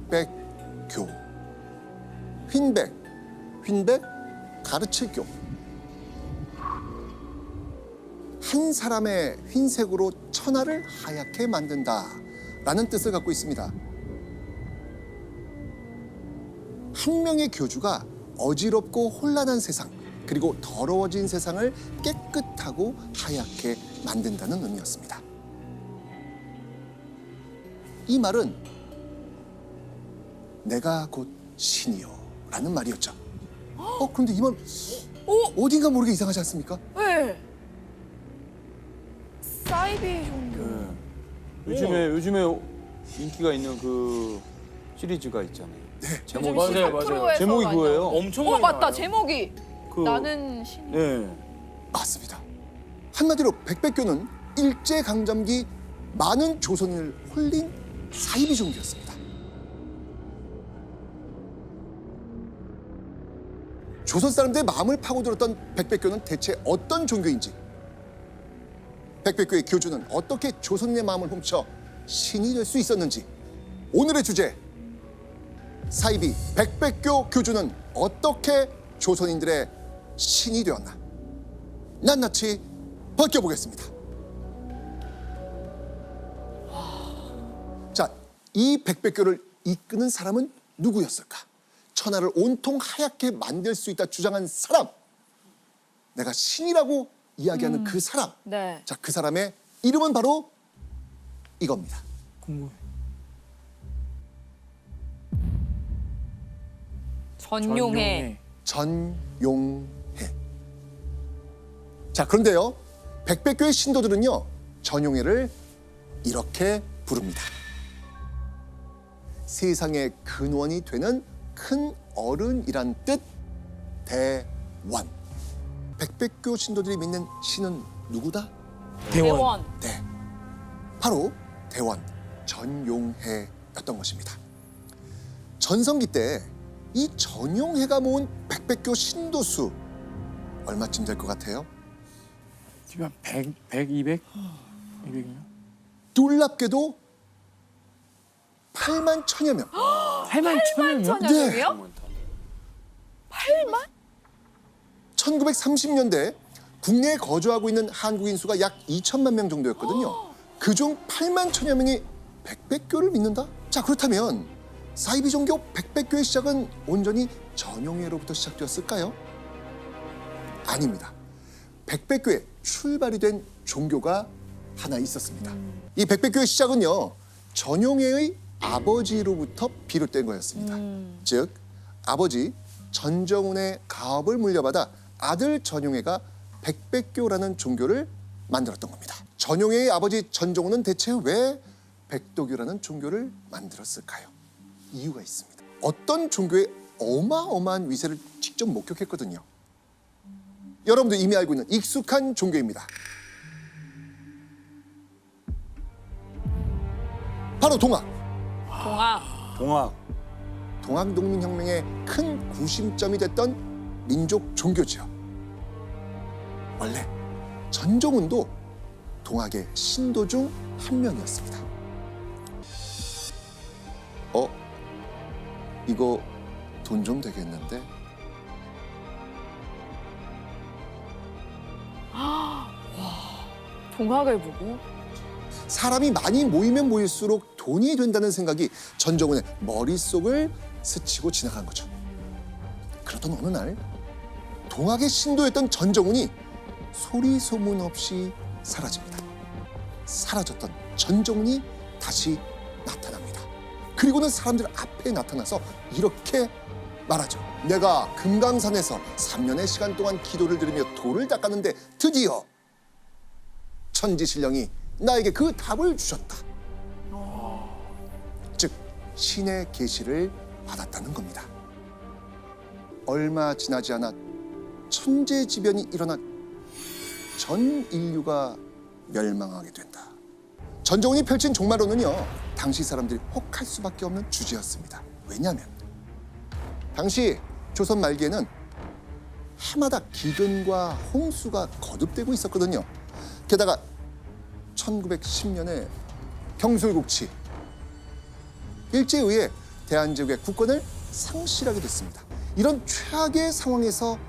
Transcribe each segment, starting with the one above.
백백교. 휜백, 휜백 가르칠 교. 한 사람의 흰색으로 천하를 하얗게 만든다라는 뜻을 갖고 있습니다. 한 명의 교주가 어지럽고 혼란한 세상, 그리고 더러워진 세상을 깨끗하고 하얗게 만든다는 의미였습니다. 이 말은 내가 곧 신이요 라는 말이었죠. 그런데 이 말 어딘가 모르게 이상하지 않습니까? 네. 사이비 종교. 네. 요즘에 인기가 있는 그 시리즈가 있잖아요. 네. 제목 맞아요. 제목이 그거예요. 엄청 많이 맞다. 나와요. 제목이 그 나는 신. 네. 맞습니다. 한마디로 백백교는 일제강점기 많은 조선인을 홀린 사이비 종교였습니다. 조선 사람들의 마음을 파고들었던 백백교는 대체 어떤 종교인지, 백백교의 교주는 어떻게 조선인의 마음을 훔쳐 신이 될 수 있었는지, 오늘의 주제, 사이비 백백교 교주는 어떻게 조선인들의 신이 되었나, 낱낱이 벗겨보겠습니다. 자, 이 백백교를 이끄는 사람은 누구였을까? 천하를 온통 하얗게 만들 수 있다 주장한 사람, 내가 신이라고 이야기하는 그 사람. 네. 자, 그 사람의 이름은 바로 이겁니다. 전용해. 전용해. 자, 그런데요, 백백교의 신도들은요, 전용해를 이렇게 부릅니다. 세상의 근원이 되는 큰 어른이란 뜻, 대원. 백백교 신도들이 믿는 신은 누구다? 대원. 네, 바로 대원 전용해였던 것입니다. 전성기 때 이 전용해가 모은 백백교 신도 수 얼마쯤 될 것 같아요? 지금 한 100, 200? 200이요? 놀랍게도 8만 천여 명. 8만 천명이요? 천여명이요? 8만? 1930년대 국내에 거주하고 있는 한국인 수가 약 2천만 명 정도였거든요. 그중 8만 천여 명이 백백교를 믿는다? 자, 그렇다면 사이비 종교 백백교의 시작은 온전히 전용해로부터 시작되었을까요? 아닙니다. 백백교의 출발이 된 종교가 하나 있었습니다. 이 백백교의 시작은요, 전용해의 아버지로부터 비롯된 거였습니다. 즉, 아버지 전정훈의 가업을 물려받아 아들 전용해가 백백교라는 종교를 만들었던 겁니다. 전용해의 아버지 전정훈은 대체 왜 백도교라는 종교를 만들었을까요? 이유가 있습니다. 어떤 종교의 어마어마한 위세를 직접 목격했거든요. 여러분도 이미 알고 있는 익숙한 종교입니다. 바로 동학. 동학. 동학농민혁명의 큰 구심점이 됐던 민족 종교지요. 원래 전정훈도 동학의 신도 중 한 명이었습니다. 이거 돈 좀 되겠는데? 동학을 보고. 사람이 많이 모이면 모일수록 돈이 된다는 생각이 전정훈의 머릿속을 스치고 지나간 거죠. 그러던 어느 날 동학의 신도였던 전정훈이 소리 소문 없이 사라집니다. 사라졌던 전정훈이 다시 나타납니다. 그리고는 사람들 앞에 나타나서 이렇게 말하죠. 내가 금강산에서 3년의 시간 동안 기도를 드리며 돌을 닦았는데 드디어 천지신령이 나에게 그 답을 주셨다. 즉, 신의 계시를 받았다는 겁니다. 얼마 지나지 않아 천재지변이 일어나 전 인류가 멸망하게 된다. 전정훈이 펼친 종말론은요, 당시 사람들이 혹할 수밖에 없는 주제였습니다. 왜냐하면 당시 조선 말기에는 해마다 기근과 홍수가 거듭되고 있었거든요. 게다가 1910년에 경술국치, 일제에 의해 대한제국의 국권을 상실하게 됐습니다. 이런 최악의 상황에서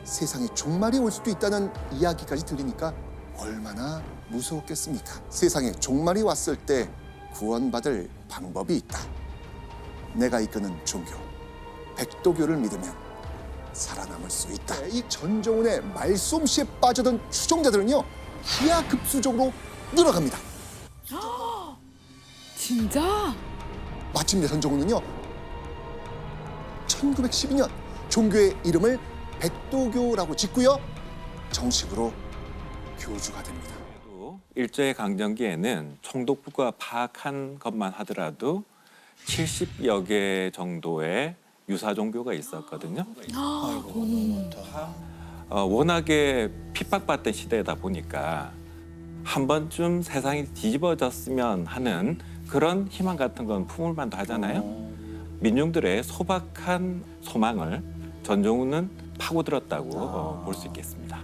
세상에 종말이 올 수도 있다는 이야기까지 들리니까 얼마나 무서웠겠습니까? 세상에 종말이 왔을 때 구원받을 방법이 있다. 내가 이끄는 종교, 백도교를 믿으면 살아남을 수 있다. 이 전종훈의 말솜씨에 빠져든 추종자들은요, 기하급수적으로 늘어갑니다. 진짜? 마침내 전종훈은요, 1912년 종교의 이름을 백도교라고 짓고요, 정식으로 교주가 됩니다. 일제 강점기에는 총독부가 파악한 것만 하더라도 70여 개 정도의 유사 종교가 있었거든요. 워낙에 핍박받던 시대다 보니까 한 번쯤 세상이 뒤집어졌으면 하는 그런 희망 같은 건 품을 만도 하잖아요. 민중들의 소박한 소망을 전종훈은 파고들었다고 볼 수 있겠습니다.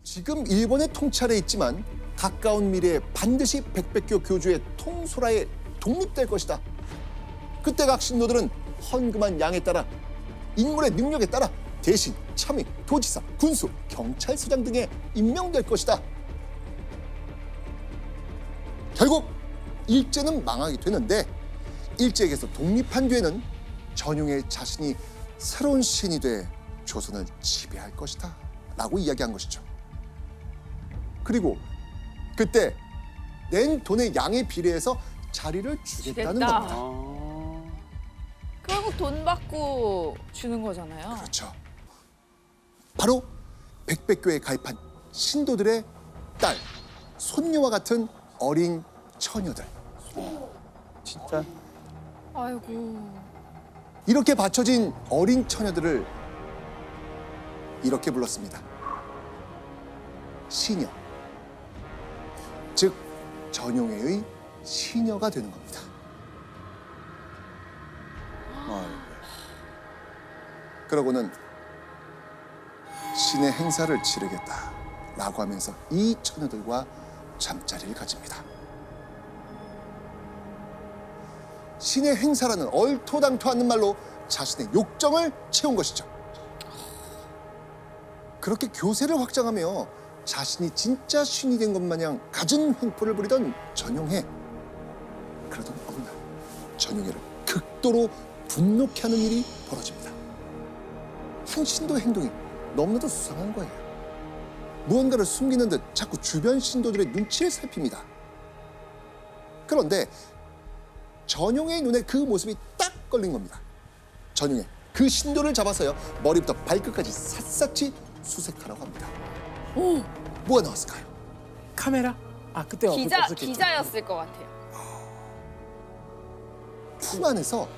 지금 일본의 통찰에 있지만 가까운 미래에 반드시 백백교 교주의 통솔하에 독립될 것이다. 그때 각 신도들은 헌금한 양에 따라 인물의 능력에 따라 대신, 참의, 도지사, 군수, 경찰서장 등에 임명될 것이다. 결국 일제는 망하게 되는데 일제에게서 독립한 뒤에는 전용의 자신이 새로운 신이 돼 조선을 지배할 것이다 라고 이야기한 것이죠. 그리고 그때 낸 돈의 양에 비례해서 자리를 주겠다는 주겠다. 겁니다. 결국 돈 받고 주는 거잖아요. 그렇죠. 바로 백백교에 가입한 신도들의 딸, 손녀와 같은 어린 처녀들. 진짜 아이고. 이렇게 바쳐진 어린 처녀들을 이렇게 불렀습니다. 시녀. 즉 전용회의 시녀가 되는 겁니다. 그러고는 신의 행사를 치르겠다라고 하면서 이 처녀들과 잠자리를 가집니다. 신의 행사라는 얼토당토 않는 말로 자신의 욕정을 채운 것이죠. 그렇게 교세를 확장하며 자신이 진짜 신이 된 것 마냥 갖은 횡포를 부리던 전용회. 그러던 어느 날 전용회를 극도로 분노케 하는 일이 벌어집니다. 한 신도의 행동이 너무나도 수상한 거예요. 무언가를 숨기는 듯 자꾸 주변 신도들의 눈치를 살핍니다. 그런데 전용의 눈에 그 모습이 딱 걸린 겁니다. 전용의 그 신도를 잡아서요, 머리부터 발끝까지 샅샅이 수색하라고 합니다. 오, 뭐가 나왔을까요? 카메라? 아 그때 없었겠죠. 기자였을 것 같아요. 품 안에서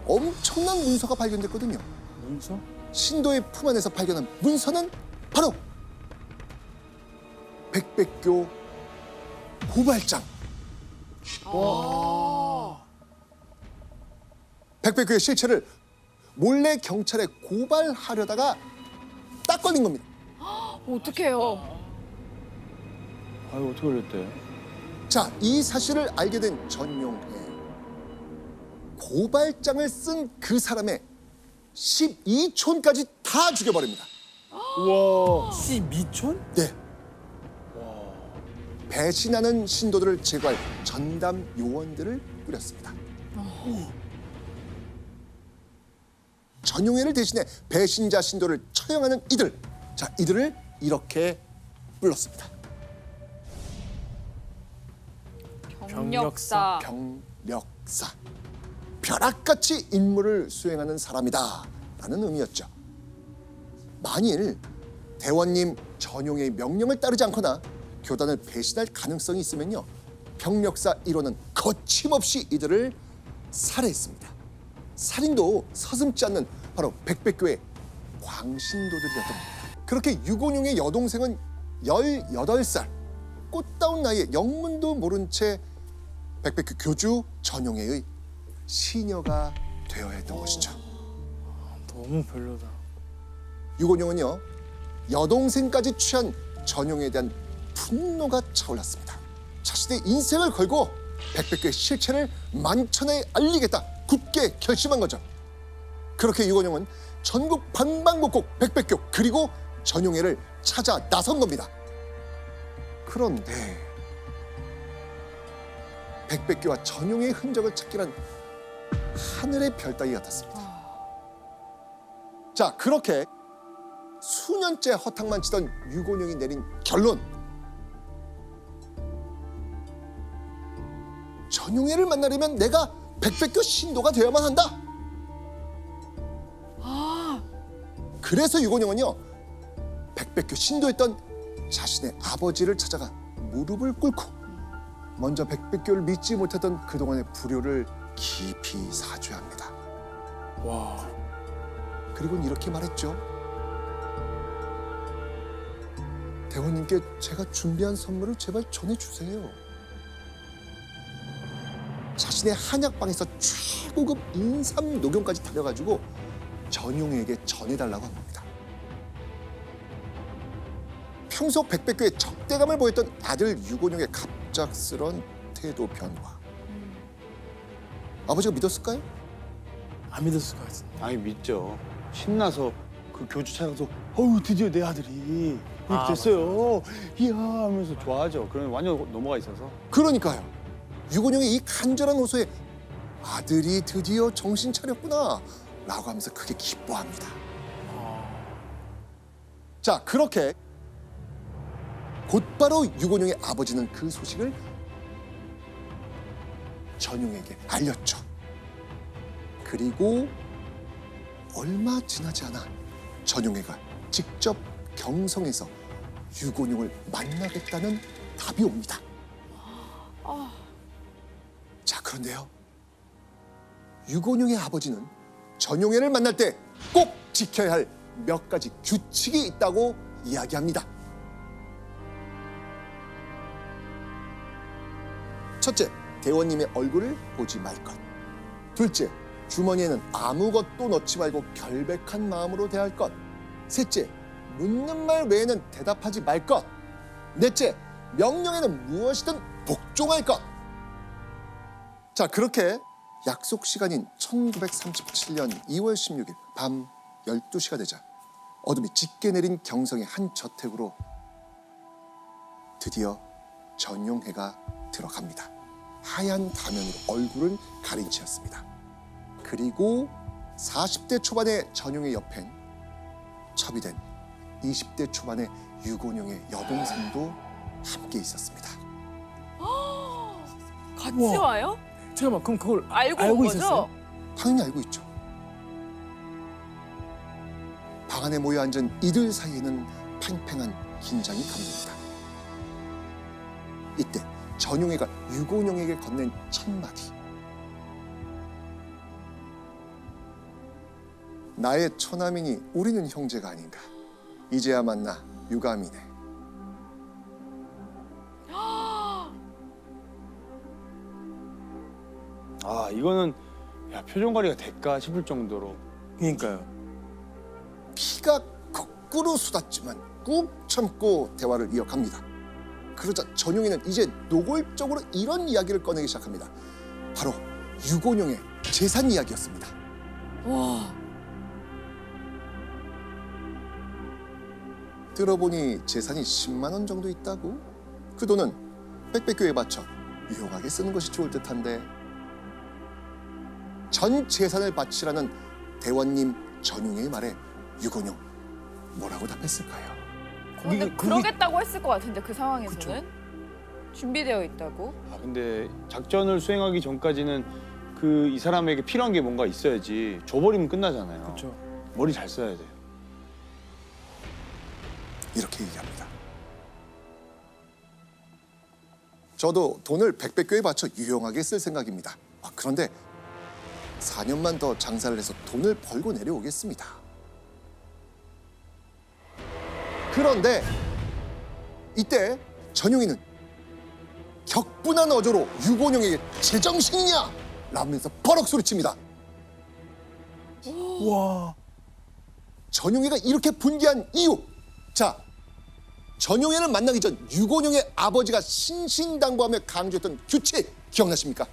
엄청난 문서가 발견됐거든요. 문서? 신도의 품 안에서 발견한 문서는 바로 백백교 고발장. 백백교의 실체를 몰래 경찰에 고발하려다가 딱 걸린 겁니다. 어떡해요? 아유 어떻게 그랬대? 자, 이 사실을 알게 된 전용회. 고발장을 쓴 그 사람의 12촌까지 다 죽여버립니다. 우와. 씨 미촌? 네. 배신하는 신도들을 제거할 전담 요원들을 꾸렸습니다. 전용회를 대신해 배신자 신도를 처형하는 이들. 자, 이들을 이렇게 불렀습니다. 경력사. 병력사. 벼락같이 임무를 수행하는 사람이다 라는 의미였죠. 만일 대원님 전용의 명령을 따르지 않거나 교단을 배신할 가능성이 있으면요, 병력사 1호는 거침없이 이들을 살해했습니다. 살인도 서슴지 않는 바로 백백교의 광신도들이었던 겁니다. 그렇게 유곤용의 여동생은 18살, 꽃다운 나이에 영문도 모른 채 백백교 교주 전용회의 시녀가 되어야 했던 것이죠. 너무 별로다. 유곤용은요, 여동생까지 취한 전용에 대한 분노가 차올랐습니다. 자신의 인생을 걸고 백백교의 실체를 만천하에 알리겠다 굳게 결심한 거죠. 그렇게 유건용은 전국 방방곡곡 백백교 그리고 전용회를 찾아 나선 겁니다. 그런데 백백교와 전용회의 흔적을 찾기란 하늘의 별 따기 같았습니다. 자, 그렇게 수년째 허탕만 치던 유곤용이 내린 결론. 전용회를 만나려면 내가 백백교 신도가 되어야만 한다. 그래서 유곤용은요, 백백교 신도였던 자신의 아버지를 찾아가 무릎을 꿇고 먼저 백백교를 믿지 못했던 그동안의 불효를 깊이 사죄합니다. 와. 그리고는 이렇게 말했죠. 대원님께 제가 준비한 선물을 제발 전해주세요. 자신의 한약방에서 최고급 인삼 녹용까지 달려가지고 전용에게 전해달라고 한 겁니다. 평소 백백교에 적대감을 보였던 아들 유곤용의 갑작스런 태도 변화. 아버지가 믿었을까요? 안 믿었을 것 같은데. 아니 믿죠. 신나서 그 교주 찾아가서 어우 드디어 내 아들이 이렇게 됐어요. 이야 하면서 좋아하죠. 그러면 완전 넘어가 있어서. 그러니까요. 유곤용의 이 간절한 호소에 아들이 드디어 정신 차렸구나 라고 하면서 크게 기뻐합니다. 자, 그렇게 곧바로 유곤용의 아버지는 그 소식을 전용에게 알렸죠. 그리고 얼마 지나지 않아 전용회가 직접 경성에서 유곤용을 만나겠다는 답이 옵니다. 자, 그런데요. 유곤용의 아버지는 전용회를 만날 때 꼭 지켜야 할 몇 가지 규칙이 있다고 이야기합니다. 첫째, 대원님의 얼굴을 보지 말 것. 둘째, 주머니에는 아무것도 넣지 말고 결백한 마음으로 대할 것. 셋째, 묻는 말 외에는 대답하지 말 것. 넷째, 명령에는 무엇이든 복종할 것. 자, 그렇게 약속 시간인 1937년 2월 16일 밤 12시가 되자 어둠이 짙게 내린 경성의 한 저택으로 드디어 전용회가 들어갑니다. 하얀 가면으로 얼굴을 가린 채였습니다. 그리고 40대 초반의 전용의 옆엔 첩이된 20대 초반의 유곤용의 여동생도 함께 있었습니다. 같이 우와. 와요? 잠깐만, 그럼 그걸 알고 온 알고 거죠? 있었어요? 당연히 알고 있죠. 방 안에 모여 앉은 이들 사이에는 팽팽한 긴장이 감립니다. 이때 전용회가 유곤용에게 건넨 첫 마디. 나의 처남이니 우리는 형제가 아닌가. 이제야 만나 유감이네. 아 이거는 야 표정 관리가 될까 싶을 정도로. 그러니까요. 피가 거꾸로 쏟았지만 꾹 참고 대화를 이어갑니다. 그러자 전용이는 이제 노골적으로 이런 이야기를 꺼내기 시작합니다. 바로 유곤용의 재산 이야기였습니다. 와. 들어보니 재산이 10만 원 정도 있다고? 그 돈은 백백교에 바쳐 유용하게 쓰는 것이 좋을 듯한데 전 재산을 바치라는 대원님 전용의 말에 유곤용 뭐라고 답했을까요? 근데 거기- 그러겠다고 했을 것 같은데 그 상황에서는 준비되어 있다고. 아 근데 작전을 수행하기 전까지는 그 이 사람에게 필요한 게 뭔가 있어야지. 줘버리면 끝나잖아요. 그렇죠. 머리 잘 써야 돼요. 이렇게 얘기합니다. 저도 돈을 백백교에 바쳐 유용하게 쓸 생각입니다. 그런데 4년만 더 장사를 해서 돈을 벌고 내려오겠습니다. 그런데 이때 전용이는 격분한 어조로 유곤용에게 제정신이냐? 라면서 버럭 소리칩니다. 와. 전용이가 이렇게 분개한 이유. 자, 전용현을 만나기 전 유곤영의 아버지가 신신당부하며 강조했던 규칙 기억나십니까?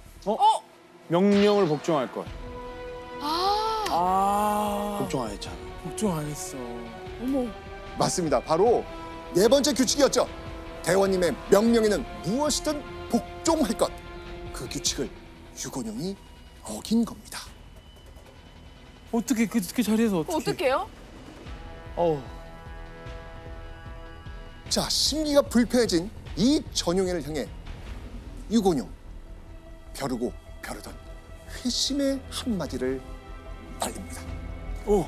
명령을 복종할 것. 아, 복종 안 했잖아. 걱정 안 했어. 어머. 맞습니다. 바로 네 번째 규칙이었죠. 대원님의 명령에는 무엇이든 복종할 것. 그 규칙을 유곤영이 어긴 겁니다. 어떻게 그 자리에서 어떻게? 어떡해요? 어우. 자, 심기가 불편해진 이 전용현을 향해 유곤영 벼르고 벼르던 회심의 한마디를 날립니다. 오.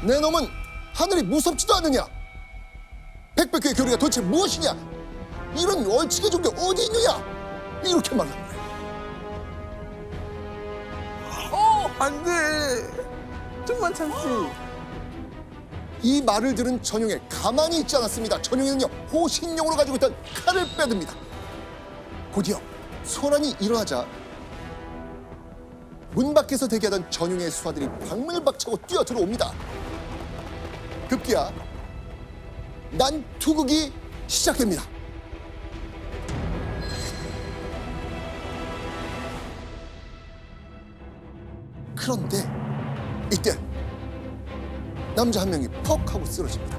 내 놈은 하늘이 무섭지도 않느냐? 백백교의 교리가 도대체 무엇이냐? 이런 월칙의 종교 어디 있느냐? 이렇게 말합니다. 안 돼. 좀만 참지. 이 말을 들은 전용해 가만히 있지 않았습니다. 전용해는요 호신용으로 가지고 있던 칼을 빼듭니다. 곧이어 소란이 일어나자 문 밖에서 대기하던 전용의 수하들이 방문을 박차고 뛰어 들어옵니다. 급기야 난투극이 시작됩니다. 그런데 이때 남자 한 명이 퍽 하고 쓰러집니다.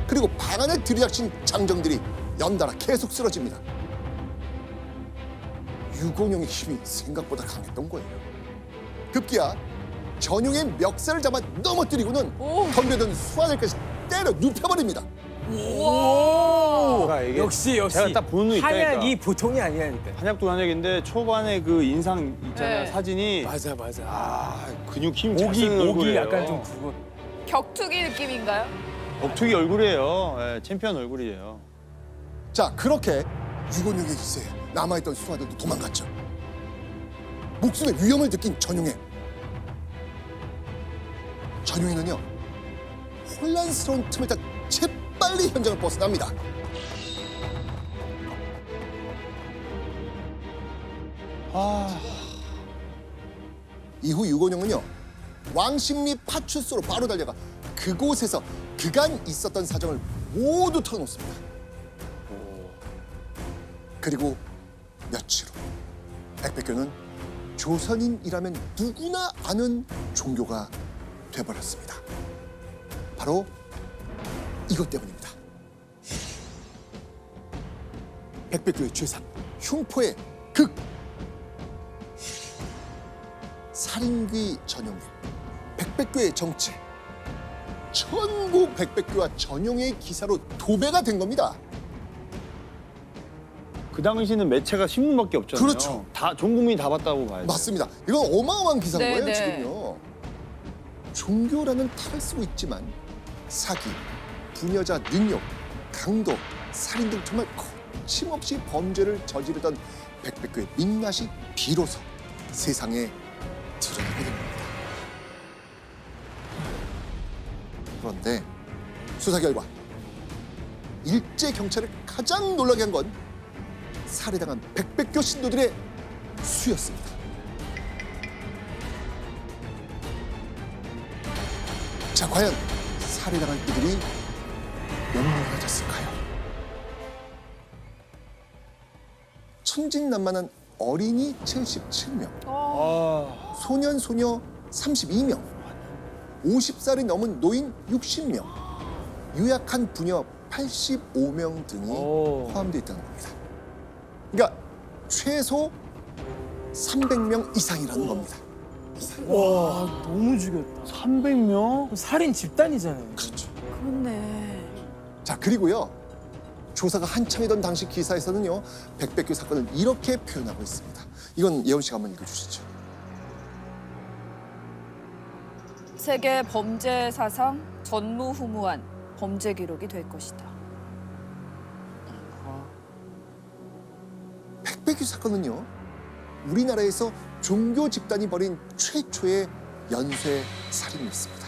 그리고 방 안에 들이닥친 장정들이 연달아 계속 쓰러집니다. 유곤영의 힘이 생각보다 강했던 거예요. 급기야 전용의 멱살을 잡아 넘어뜨리고는 오. 덤벼든 수하들까지 때려 눕혀버립니다. 그러니까 이게 역시 제가 딱 보는 눈 있다니까. 한약이 보통이 아니라니까. 한약도 한약인데 초반에 그 인상 있잖아요. 네. 사진이 맞아. 아 근육 힘 잘 목이 쓰는 목이 얼굴이에요. 약간 좀 굵어. 격투기 느낌인가요? 격투기 얼굴이에요. 예, 챔피언 얼굴이에요. 자, 그렇게 유곤영의 기세에 남아있던 수하들도 도망갔죠. 목숨의 위험을 느낀 전용해는요 혼란스러운 틈을 타 재빨리 현장을 벗어납니다. 아 이후 유곤영은요 왕십리 파출소로 바로 달려가 그곳에서 그간 있었던 사정을 모두 털어놓습니다. 그리고 며칠 후 백백교는 조선인이라면 누구나 아는 종교가 돼버렸습니다. 바로 이것 때문입니다. 백백교의 죄상, 흉포의 극, 살인귀 전용해, 백백교의 정체, 전부 백백교와 전용해의 기사로 도배가 된 겁니다. 그 당시는 매체가 신문밖에 없잖아요. 그렇죠. 다 전 국민이 다 봤다고 봐야죠. 맞습니다. 이건 어마어마한 기사인 네, 거예요, 네. 지금요. 종교라는 탈을 쓰고 있지만 사기, 부녀자 능욕, 강도, 살인 등 정말 거침없이 범죄를 저지르던 백백교의 민낯이 비로소 세상에 드러나게 됩니다. 그런데 수사 결과 일제 경찰을 가장 놀라게 한 건 살해당한 백백교 신도들의 수였습니다. 자, 과연 살해당한 이들이 몇 명이나 됐을까요? 천진난만한 어린이 77명, 아 소년, 소녀 32명, 50살이 넘은 노인 60명, 유약한 부녀 85명 등이 오. 포함되어 있다는 겁니다. 그러니까 최소 300명 이상이라는 겁니다. 와 너무 죽였다. 300명? 살인 집단이잖아요. 그렇죠. 그렇네. 자, 그리고요. 조사가 한창이던 당시 기사에서는요. 백백교 사건을 이렇게 표현하고 있습니다. 이건 예원 씨가 한번 읽어주시죠. 세계 범죄 사상 전무후무한 범죄 기록이 될 것이다. 백백교 사건은요. 우리나라에서 종교 집단이 벌인 최초의 연쇄 살인이었습니다.